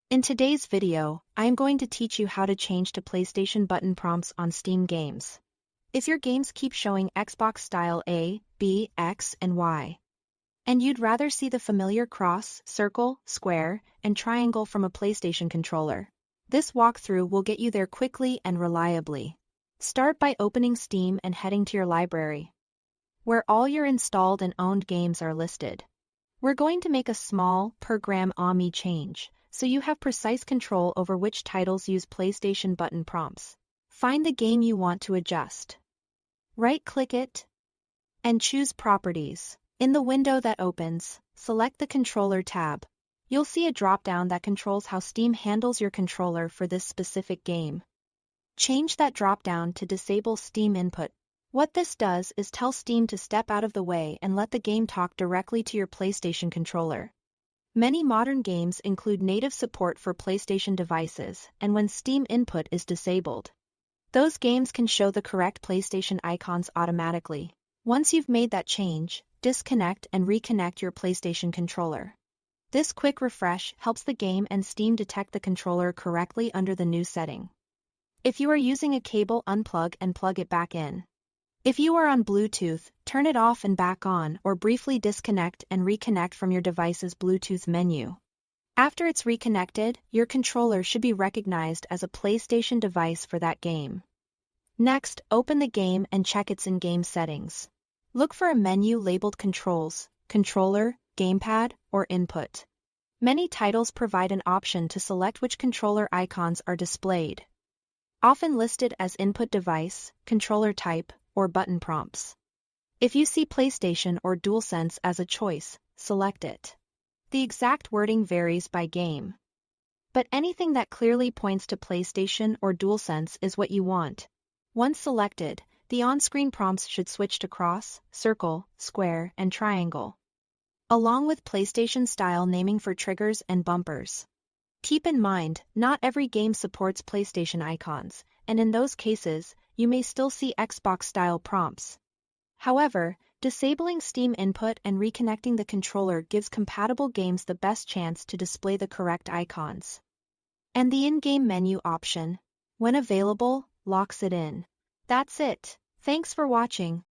In today's video, I am going to teach you how to change to PlayStation button prompts on Steam games. If your games keep showing Xbox style A, B, X, and Y, and you'd rather see the familiar cross, circle, square, and triangle from a PlayStation controller, this walkthrough will get you there quickly and reliably. Start by opening Steam and heading to your library, where all your installed and owned games are listed. We're going to make a small, per-gram OMI change, so you have precise control over which titles use PlayStation button prompts. Find the game you want to adjust. Right-click it and choose Properties. In the window that opens, select the Controller tab. You'll see a drop-down that controls how Steam handles your controller for this specific game. Change that drop-down to Disable Steam Input. What this does is tell Steam to step out of the way and let the game talk directly to your PlayStation controller. Many modern games include native support for PlayStation devices, and when Steam Input is disabled, those games can show the correct PlayStation icons automatically. Once you've made that change, disconnect and reconnect your PlayStation controller. This quick refresh helps the game and Steam detect the controller correctly under the new setting. If you are using a cable, unplug and plug it back in. If you are on Bluetooth, turn it off and back on, or briefly disconnect and reconnect from your device's Bluetooth menu. After it's reconnected, your controller should be recognized as a PlayStation device for that game. Next, open the game and check its in-game settings. Look for a menu labeled Controls, Controller, Gamepad, or Input. Many titles provide an option to select which controller icons are displayed, often listed as input device, controller type, or button prompts. If you see PlayStation or DualSense as a choice, select it. The exact wording varies by game, but anything that clearly points to PlayStation or DualSense is what you want. Once selected, the on-screen prompts should switch to cross, circle, square, and triangle, along with PlayStation-style naming for triggers and bumpers. Keep in mind, not every game supports PlayStation icons, and in those cases, you may still see Xbox-style prompts. However, disabling Steam Input and reconnecting the controller gives compatible games the best chance to display the correct icons. And the in-game menu option, when available, locks it in. That's it. Thanks for watching.